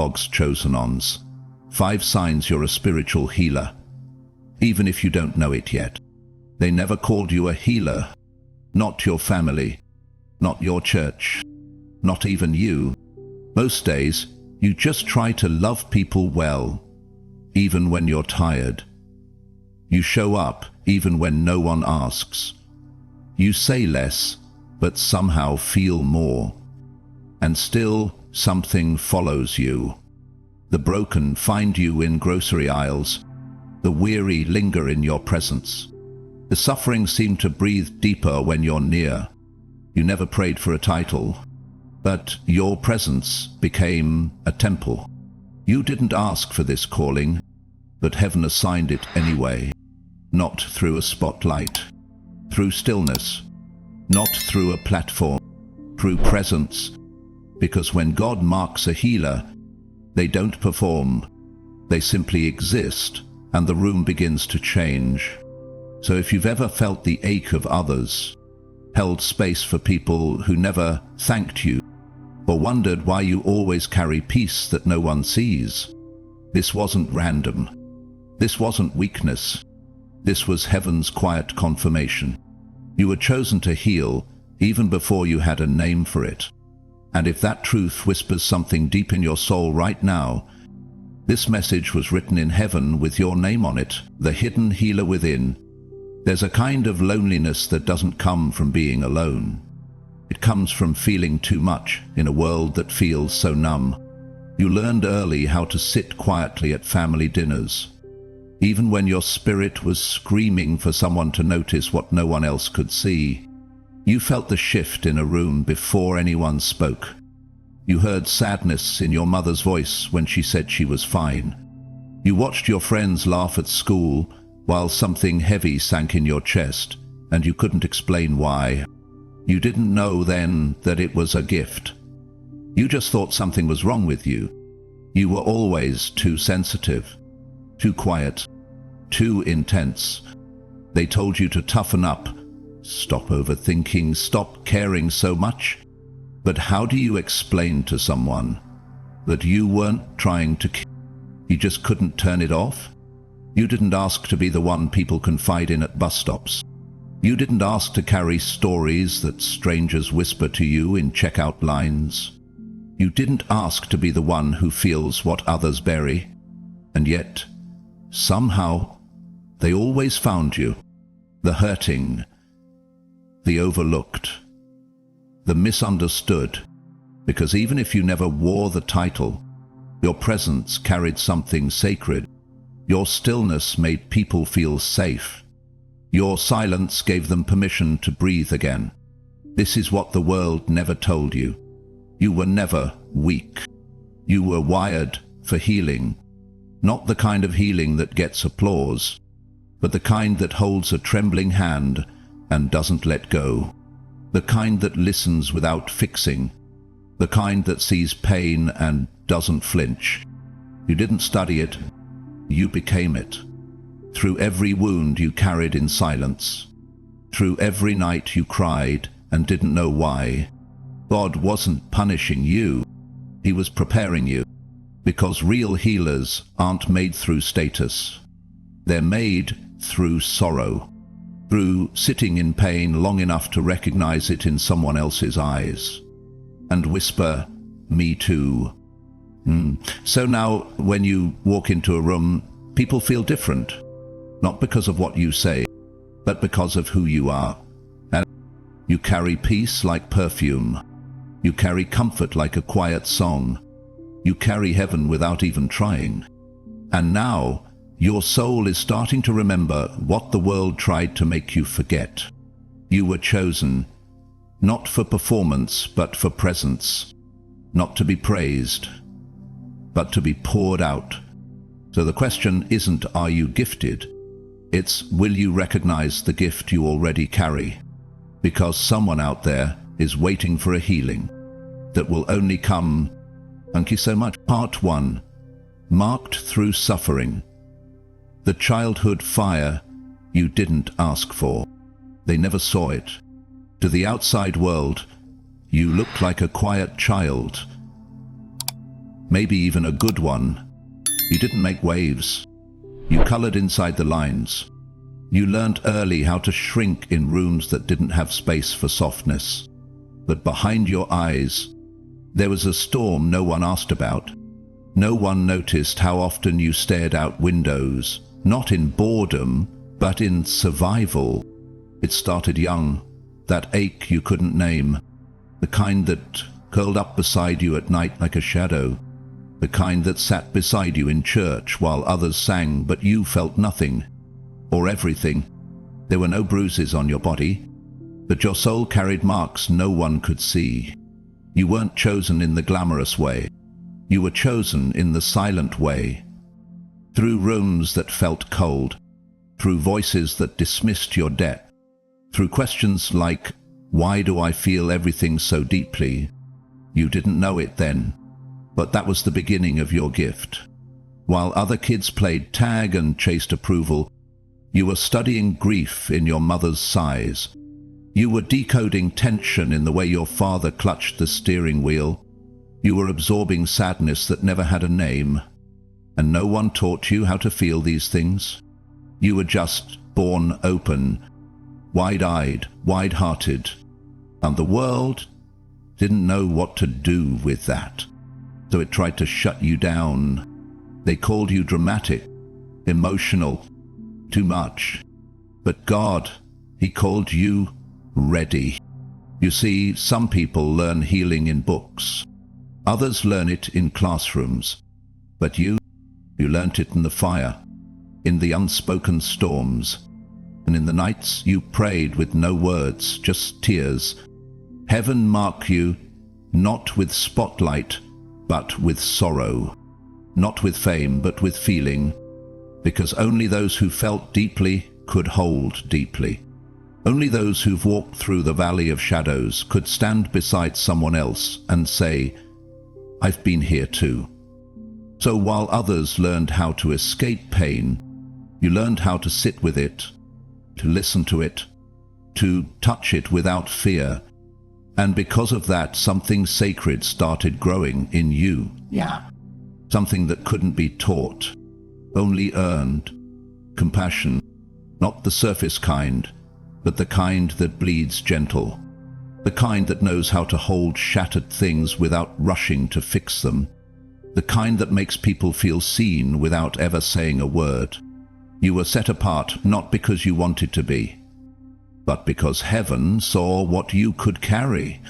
God's chosen ones. 5 signs you're a spiritual healer, even if you don't know it yet. They never called you a healer. Not your family, not your church, not even you. Most days, you just try to love people well, even when you're tired. You show up even when no one asks. You say less, but somehow feel more. And still, something follows you. The broken find you in grocery aisles. The weary linger in your presence. The suffering seem to breathe deeper when you're near. You never prayed for a title, but your presence became a temple. You didn't ask for this calling, but heaven assigned it anyway. Not through a spotlight, through stillness, not through a platform, through presence. Because when God marks a healer, they don't perform, they simply exist, and the room begins to change. So if you've ever felt the ache of others, held space for people who never thanked you, or wondered why you always carry peace that no one sees, this wasn't random. This wasn't weakness. This was heaven's quiet confirmation. You were chosen to heal even before you had a name for it. And if that truth whispers something deep in your soul right now, this message was written in heaven with your name on it, the hidden healer within. There's a kind of loneliness that doesn't come from being alone. It comes from feeling too much in a world that feels so numb. You learned early how to sit quietly at family dinners, even when your spirit was screaming for someone to notice what no one else could see. You felt the shift in a room before anyone spoke. You heard sadness in your mother's voice when she said she was fine. You watched your friends laugh at school while something heavy sank in your chest, and you couldn't explain why. You didn't know then that it was a gift. You just thought something was wrong with you. You were always too sensitive, too quiet, too intense. They told you to toughen up, stop overthinking, stop caring so much. But how do you explain to someone that you weren't trying to kill? You just couldn't turn it off? You didn't ask to be the one people confide in at bus stops. You didn't ask to carry stories that strangers whisper to you in checkout lines. You didn't ask to be the one who feels what others bury. And yet, somehow, they always found you. The hurting, the overlooked, the misunderstood. Because even if you never wore the title, your presence carried something sacred. Your stillness made people feel safe. Your silence gave them permission to breathe again. This is what the world never told you. You were never weak. You were wired for healing. Not the kind of healing that gets applause, but the kind that holds a trembling hand and doesn't let go. The kind that listens without fixing. The kind that sees pain and doesn't flinch. You didn't study it, you became it. Through every wound you carried in silence. Through every night you cried and didn't know why. God wasn't punishing you, He was preparing you. Because real healers aren't made through status. They're made through sorrow. Through sitting in pain long enough to recognize it in someone else's eyes. And whisper, "Me too." So now, when you walk into a room, people feel different. Not because of what you say, but because of who you are. And you carry peace like perfume. You carry comfort like a quiet song. You carry heaven without even trying. And now, your soul is starting to remember what the world tried to make you forget. You were chosen, not for performance, but for presence. Not to be praised, but to be poured out. So the question isn't, are you gifted? It's, will you recognize the gift you already carry? Because someone out there is waiting for a healing that will only come. Thank you so much. Part 1. Marked through suffering. The childhood fire you didn't ask for. They never saw it. To the outside world, you looked like a quiet child. maybe even a good one. You didn't make waves. You colored inside the lines. You learned early how to shrink in rooms that didn't have space for softness. But behind your eyes, there was a storm no one asked about. No one noticed how often you stared out windows, not in boredom, but in survival. It started young, that ache you couldn't name, the kind that curled up beside you at night like a shadow, the kind that sat beside you in church while others sang but you felt nothing, or everything. There were no bruises on your body, but your soul carried marks no one could see. You weren't chosen in the glamorous way. You were chosen in the silent way. Through rooms that felt cold, through voices that dismissed your depth, through questions like, why do I feel everything so deeply? You didn't know it then, but that was the beginning of your gift. While other kids played tag and chased approval, you were studying grief in your mother's sighs. You were decoding tension in the way your father clutched the steering wheel. You were absorbing sadness that never had a name. And no one taught you how to feel these things. You were just born open, wide-eyed, wide-hearted, and the world didn't know what to do with that. So it tried to shut you down. They called you dramatic, emotional, too much. But God, He called you ready. You see, some people learn healing in books. Others learn it in classrooms. But you learnt it in the fire, in the unspoken storms, and in the nights you prayed with no words, just tears. Heaven mark you, not with spotlight, but with sorrow. Not with fame, but with feeling, because only those who felt deeply could hold deeply. Only those who've walked through the valley of shadows could stand beside someone else and say, I've been here too. So while others learned how to escape pain, you learned how to sit with it, to listen to it, to touch it without fear. And because of that, something sacred started growing in you. Yeah. Something that couldn't be taught, only earned. Compassion, not the surface kind, but the kind that bleeds gentle. The kind that knows how to hold shattered things without rushing to fix them. The kind that makes people feel seen without ever saying a word. You were set apart not because you wanted to be, but because heaven saw what you could carry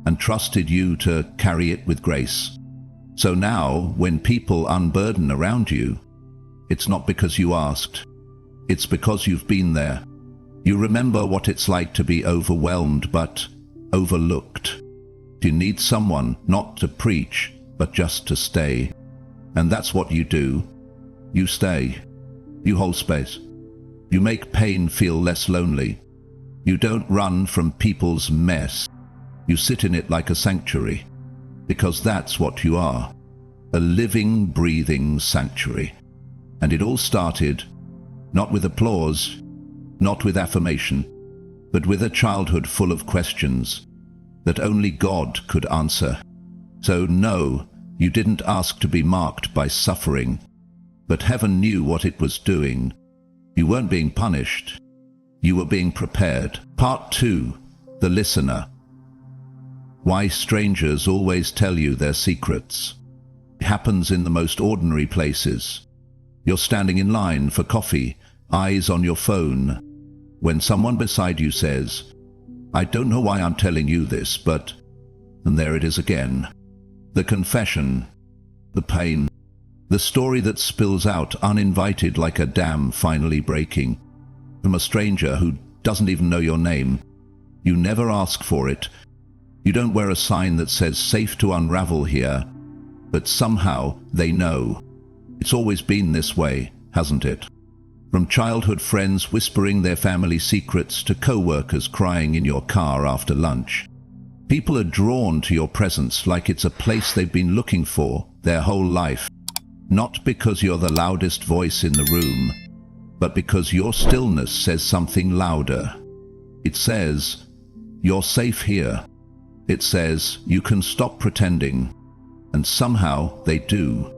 and trusted you to carry it with grace. So now, when people unburden around you, it's not because you asked, it's because you've been there. You remember what it's like to be overwhelmed but overlooked. You need someone not to preach, but just to stay. And that's what you do. You stay. You hold space. You make pain feel less lonely. You don't run from people's mess. You sit in it like a sanctuary, because that's what you are. A living, breathing sanctuary. And it all started, not with applause, not with affirmation, but with a childhood full of questions that only God could answer. So no, you didn't ask to be marked by suffering, but heaven knew what it was doing. You weren't being punished. You were being prepared. Part 2, The Listener. Why strangers always tell you their secrets. It happens in the most ordinary places. You're standing in line for coffee, eyes on your phone, when someone beside you says, I don't know why I'm telling you this, but... And there it is again. The confession, the pain, the story that spills out uninvited like a dam finally breaking. From a stranger who doesn't even know your name. You never ask for it. You don't wear a sign that says safe to unravel here, but somehow they know. It's always been this way, hasn't it? From childhood friends whispering their family secrets to co-workers crying in your car after lunch. People are drawn to your presence like it's a place they've been looking for their whole life. Not because you're the loudest voice in the room, but because your stillness says something louder. It says, you're safe here. It says, you can stop pretending. And somehow they do.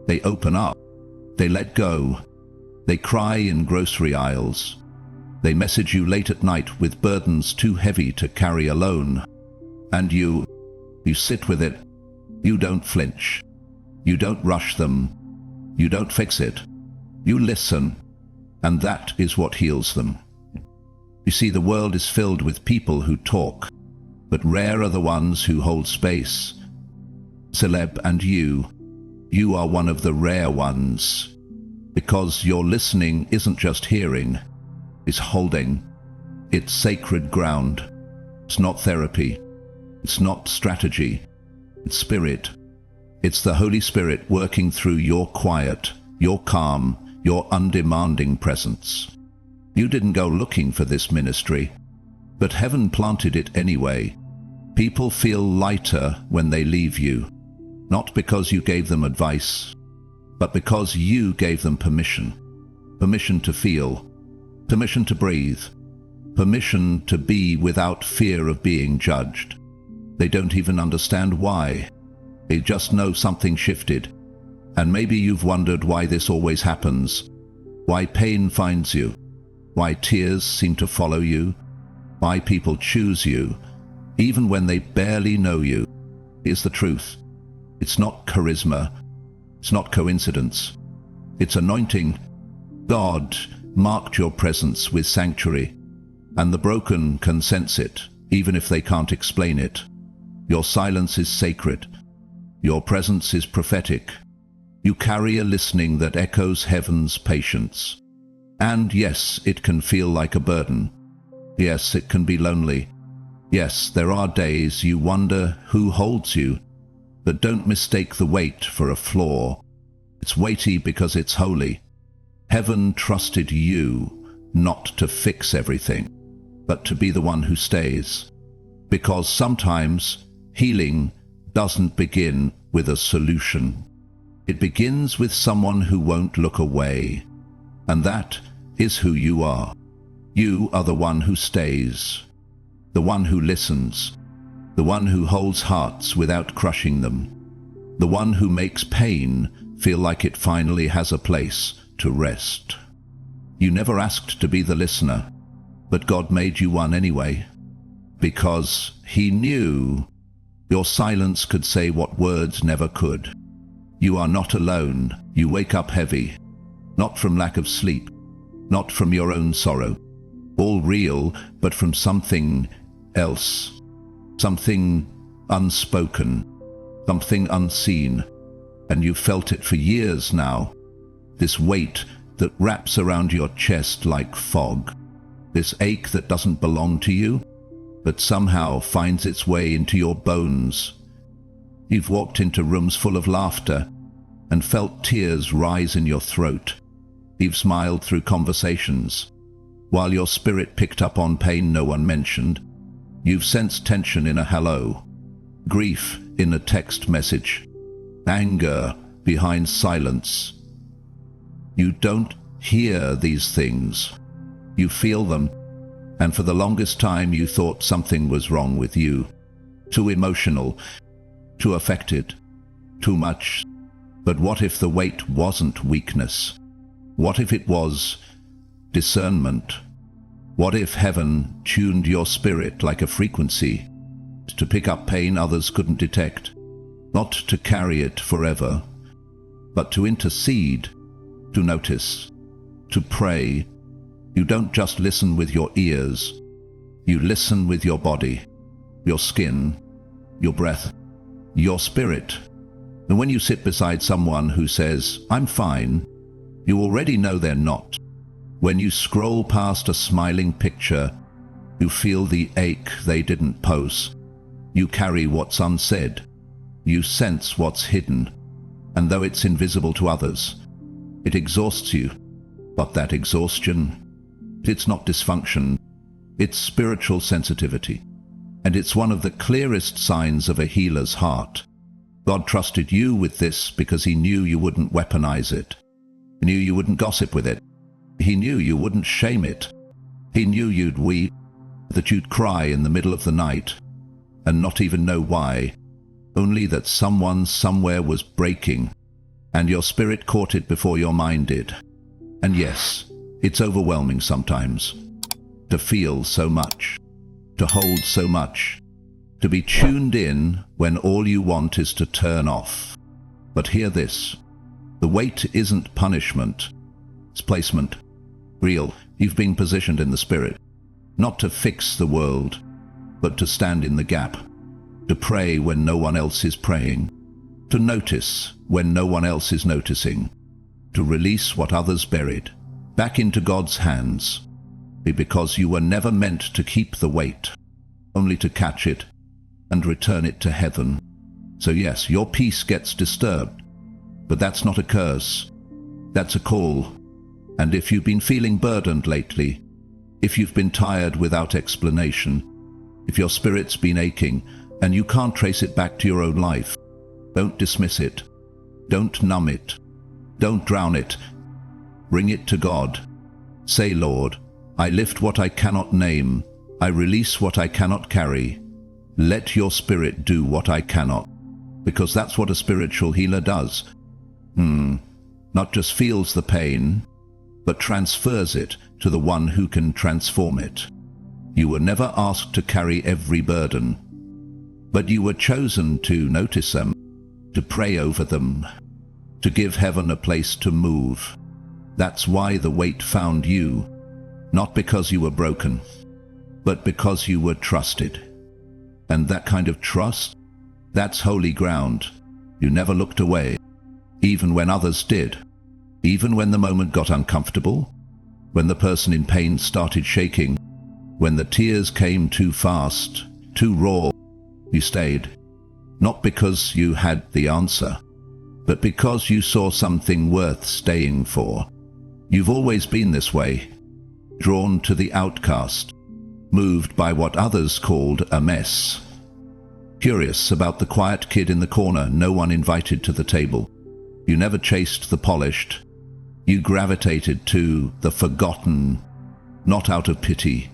They open up. They let go. They cry in grocery aisles. They message you late at night with burdens too heavy to carry alone. And you sit with it. You don't flinch. You don't rush them. You don't fix it. You listen. And that is what heals them. You see, the world is filled with people who talk, but rare are the ones who hold space. Celeb, and you are one of the rare ones, because your listening isn't just hearing, it's holding. It's sacred ground. It's not therapy. It's not strategy. It's spirit. It's the Holy Spirit working through your quiet, your calm, your undemanding presence. You didn't go looking for this ministry, but heaven planted it anyway. People feel lighter when they leave you, not because you gave them advice, but because you gave them permission. Permission to feel, permission to breathe, permission to be without fear of being judged. They don't even understand why. They just know something shifted. And maybe you've wondered why this always happens, why pain finds you, why tears seem to follow you, why people choose you, even when they barely know you. Here's the truth. It's not charisma. It's not coincidence. It's anointing. God marked your presence with sanctuary, and the broken can sense it, even if they can't explain it. Your silence is sacred. Your presence is prophetic. You carry a listening that echoes heaven's patience. And yes, it can feel like a burden. Yes, it can be lonely. Yes, there are days you wonder who holds you, but don't mistake the weight for a flaw. It's weighty because it's holy. Heaven trusted you not to fix everything, but to be the one who stays. Because sometimes healing doesn't begin with a solution. It begins with someone who won't look away. And that is who you are. You are the one who stays, the one who listens, the one who holds hearts without crushing them, the one who makes pain feel like it finally has a place to rest. You never asked to be the listener, but God made you one anyway, because He knew your silence could say what words never could. You are not alone. You wake up heavy, not from lack of sleep, not from your own sorrow, all real, but from something else, something unspoken, something unseen, and you've felt it for years now, this weight that wraps around your chest like fog, this ache that doesn't belong to you, but somehow finds its way into your bones. You've walked into rooms full of laughter and felt tears rise in your throat. You've smiled through conversations, while your spirit picked up on pain no one mentioned. You've sensed tension in a hello, grief in a text message, anger behind silence. You don't hear these things. You feel them, and for the longest time you thought something was wrong with you. Too emotional, too affected, too much. But what if the weight wasn't weakness? What if it was discernment? What if heaven tuned your spirit like a frequency to pick up pain others couldn't detect? Not to carry it forever, but to intercede, to notice, to pray. You don't just listen with your ears. You listen with your body, your skin, your breath, your spirit. And when you sit beside someone who says, "I'm fine," you already know they're not. When you scroll past a smiling picture, you feel the ache they didn't post. You carry what's unsaid. You sense what's hidden. And though it's invisible to others, it exhausts you. But that exhaustion, it's not dysfunction. It's spiritual sensitivity. And it's one of the clearest signs of a healer's heart. God trusted you with this because He knew you wouldn't weaponize it. He knew you wouldn't gossip with it. He knew you wouldn't shame it. He knew you'd weep, that you'd cry in the middle of the night, and not even know why. only that someone somewhere was breaking, and your spirit caught it before your mind did. And yes, it's overwhelming sometimes, to feel so much, to hold so much, to be tuned in when all you want is to turn off. But hear this, the weight isn't punishment, it's placement. Real, you've been positioned in the spirit, not to fix the world, but to stand in the gap, to pray when no one else is praying, to notice when no one else is noticing, to release what others buried, back into God's hands, because you were never meant to keep the weight, only to catch it and return it to heaven. So yes, your peace gets disturbed, but that's not a curse, that's a call. And if you've been feeling burdened lately, if you've been tired without explanation, if your spirit's been aching and you can't trace it back to your own life, don't dismiss it, don't numb it, don't drown it. Bring it to God. Say, Lord, I lift what I cannot name, I release what I cannot carry. Let your spirit do what I cannot, because that's what a spiritual healer does. Not just feels the pain, but transfers it to the one who can transform it. You were never asked to carry every burden, but you were chosen to notice them, to pray over them, to give heaven a place to move. That's why the weight found you, not because you were broken, but because you were trusted. And that kind of trust, that's holy ground. You never looked away, even when others did. Even when the moment got uncomfortable, when the person in pain started shaking, when the tears came too fast, too raw, you stayed. Not because you had the answer, but because you saw something worth staying for. You've always been this way, drawn to the outcast, moved by what others called a mess. Curious about the quiet kid in the corner no one invited to the table. You never chased the polished. You gravitated to the forgotten, not out of pity,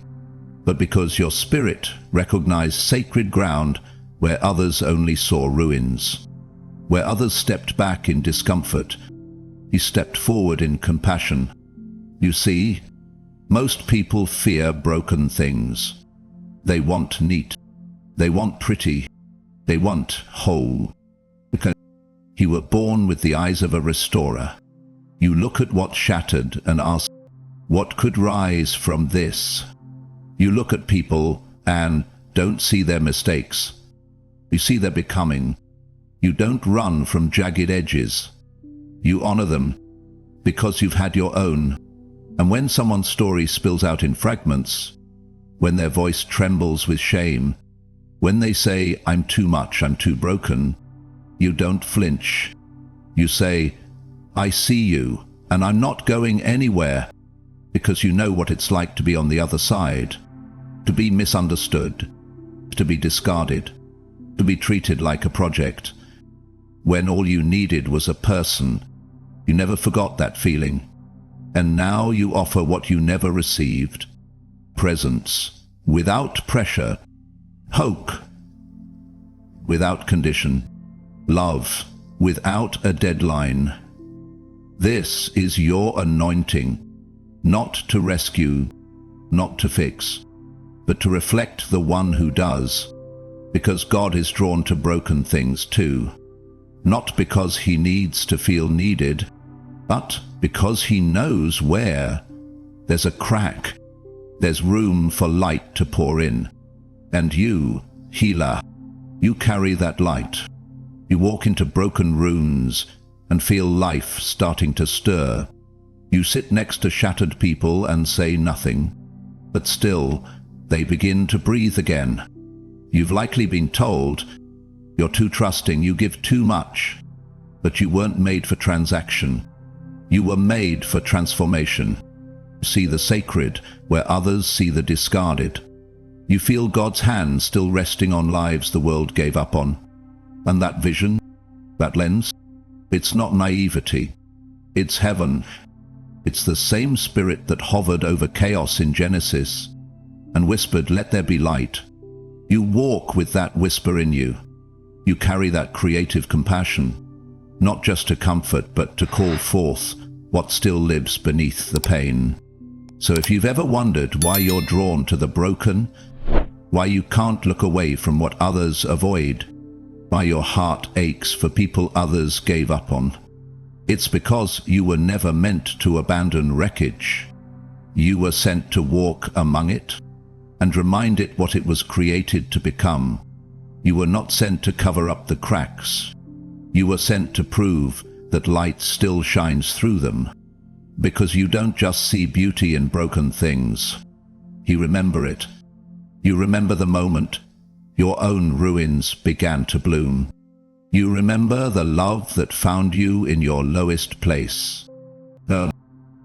but because your spirit recognized sacred ground where others only saw ruins. Where others stepped back in discomfort, you stepped forward in compassion. You see, most people fear broken things. They want neat. They want pretty. They want whole. Because you were born with the eyes of a restorer. You look at what's shattered and ask, what could rise from this? You look at people and don't see their mistakes. You see their becoming. You don't run from jagged edges. You honor them because you've had your own. And when someone's story spills out in fragments, when their voice trembles with shame, when they say, I'm too much, I'm too broken, you don't flinch. You say, I see you, and I'm not going anywhere, because you know what it's like to be on the other side, to be misunderstood, to be discarded, to be treated like a project. When all you needed was a person, you never forgot that feeling. And now you offer what you never received. Presence, without pressure. Hope, without condition. Love, without a deadline. This is your anointing, not to rescue, not to fix, but to reflect the one who does, because God is drawn to broken things too. Not because he needs to feel needed, but because he knows where there's a crack, there's room for light to pour in. And you, healer, you carry that light. You walk into broken rooms and feel life starting to stir. You sit next to shattered people and say nothing, but still they begin to breathe again. You've likely been told, you're too trusting, you give too much, but you weren't made for transaction. You were made for transformation. See the sacred where others see the discarded. You feel God's hand still resting on lives the world gave up on. And that vision, that lens, it's not naivety. It's heaven. It's the same spirit that hovered over chaos in Genesis and whispered, let there be light. You walk with that whisper in you. You carry that creative compassion, not just to comfort, but to call forth what still lives beneath the pain. So if you've ever wondered why you're drawn to the broken, why you can't look away from what others avoid, why your heart aches for people others gave up on, it's because you were never meant to abandon wreckage. You were sent to walk among it and remind it what it was created to become. You were not sent to cover up the cracks. You were sent to prove that light still shines through them, because you don't just see beauty in broken things. You remember it. You remember the moment your own ruins began to bloom. You remember the love that found you in your lowest place.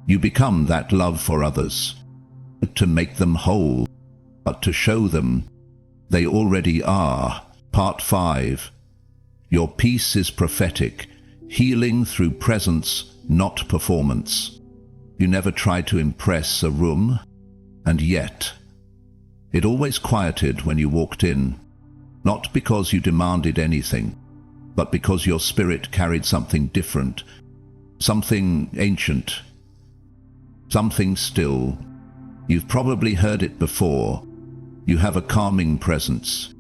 You become that love for others, to make them whole, but to show them they already are. Part 5. Your peace is prophetic, healing through presence, not performance. You never tried to impress a room, and yet it always quieted when you walked in, not because you demanded anything, but because your spirit carried something different, something ancient, something still. You've probably heard it before. You have a calming presence.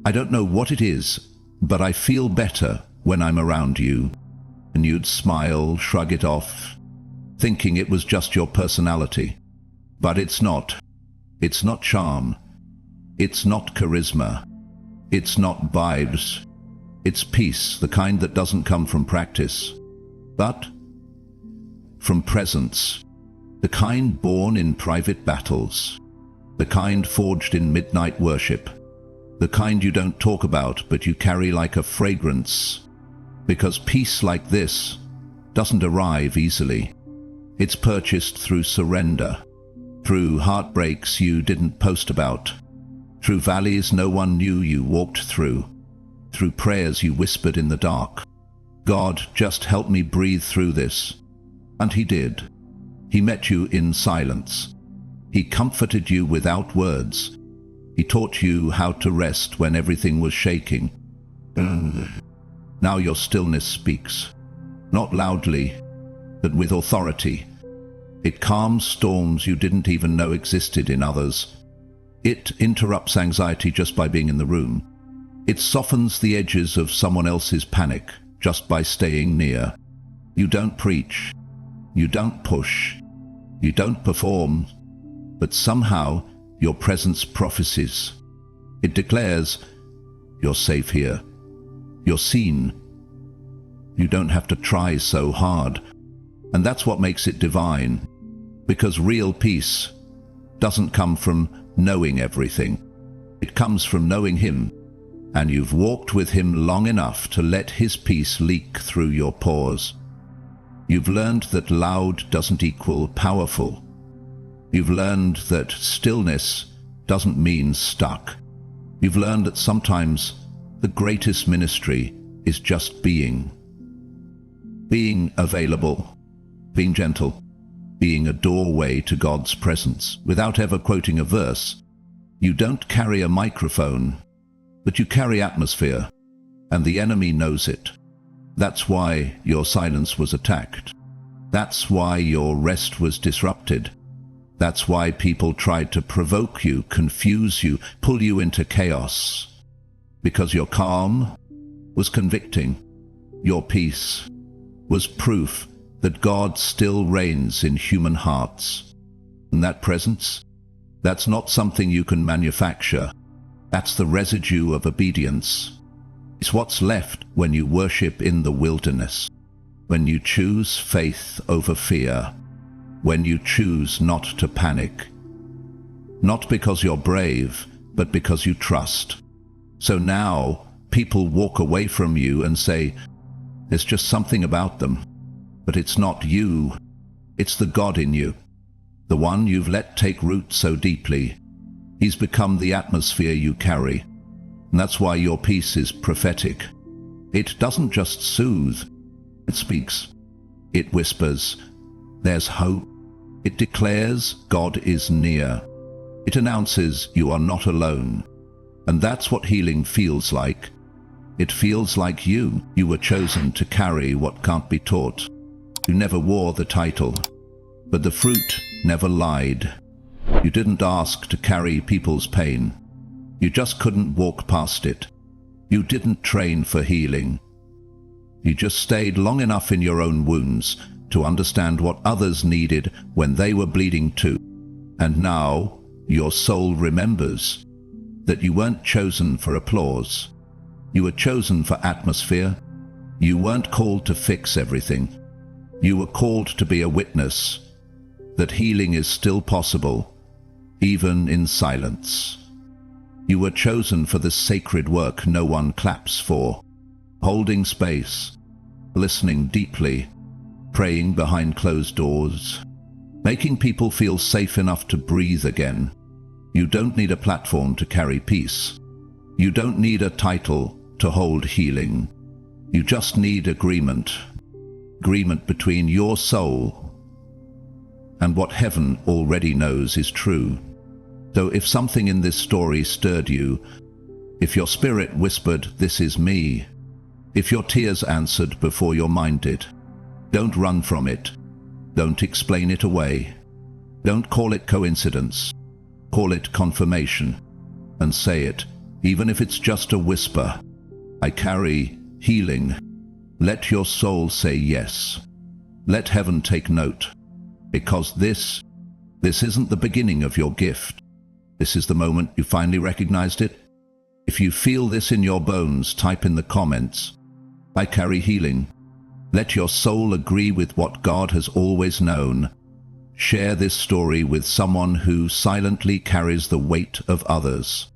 I don't know what it is, but I feel better when I'm around you. And you'd smile, shrug it off, thinking it was just your personality. But it's not. It's not charm. It's not charisma. It's not vibes. It's peace, the kind that doesn't come from practice, but from presence. The kind born in private battles. The kind forged in midnight worship. The kind you don't talk about, but you carry like a fragrance. Because peace like this doesn't arrive easily. It's purchased through surrender, through heartbreaks you didn't post about, through valleys no one knew you walked through prayers you whispered in the dark. God, just help me breathe through this. And he did. He met you in silence. He comforted you without words. He taught you how to rest when everything was shaking. Now your stillness speaks, not loudly, but with authority. It calms storms you didn't even know existed in others. It interrupts anxiety just by being in the room. It softens the edges of someone else's panic just by staying near. You don't preach. You don't push. You don't perform. But somehow your presence prophesies. It declares, you're safe here. You're seen. You don't have to try so hard. And that's what makes it divine. Because real peace doesn't come from knowing everything. It comes from knowing him. And you've walked with him long enough to let his peace leak through your pores. You've learned that loud doesn't equal powerful. You've learned that stillness doesn't mean stuck. You've learned that sometimes the greatest ministry is just being. Being available, being gentle, being a doorway to God's presence without ever quoting a verse. You don't carry a microphone, but you carry atmosphere, and the enemy knows it. That's why your silence was attacked. That's why your rest was disrupted. That's why people tried to provoke you, confuse you, pull you into chaos. Because your calm was convicting. Your peace was proof that God still reigns in human hearts. And that presence, that's not something you can manufacture. That's the residue of obedience. It's what's left when you worship in the wilderness, when you choose faith over fear, when you choose not to panic. Not because you're brave, but because you trust. So now people walk away from you and say, there's just something about them. But it's not you. It's the God in you, the one you've let take root so deeply. He's become the atmosphere you carry. And that's why your peace is prophetic. It doesn't just soothe. It speaks. It whispers, there's hope. It declares God is near. It announces you are not alone. And that's what healing feels like. It feels like you were chosen to carry what can't be taught. You never wore the title, but the fruit never lied. You didn't ask to carry people's pain. You just couldn't walk past it. You didn't train for healing. You just stayed long enough in your own wounds to understand what others needed when they were bleeding too. And now your soul remembers that you weren't chosen for applause. You were chosen for atmosphere. You weren't called to fix everything. You were called to be a witness that healing is still possible, even in silence. You were chosen for the sacred work no one claps for, holding space, listening deeply, praying behind closed doors, making people feel safe enough to breathe again. You don't need a platform to carry peace. You don't need a title to hold healing. You just need agreement. Agreement between your soul and what heaven already knows is true. So if something in this story stirred you, if your spirit whispered, "This is me," if your tears answered before your mind did, don't run from it. Don't explain it away. Don't call it coincidence. Call it confirmation. And say it, even if it's just a whisper. I carry healing. Let your soul say yes. Let heaven take note. Because this isn't the beginning of your gift. This is the moment you finally recognized it. If you feel this in your bones, type in the comments, "I carry healing." Let your soul agree with what God has always known. Share this story with someone who silently carries the weight of others.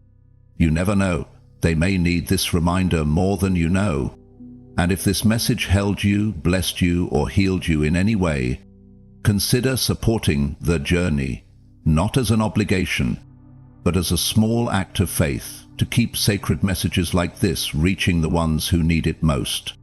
You never know, they may need this reminder more than you know. And if this message held you, blessed you, or healed you in any way, consider supporting the journey, not as an obligation, but as a small act of faith to keep sacred messages like this reaching the ones who need it most.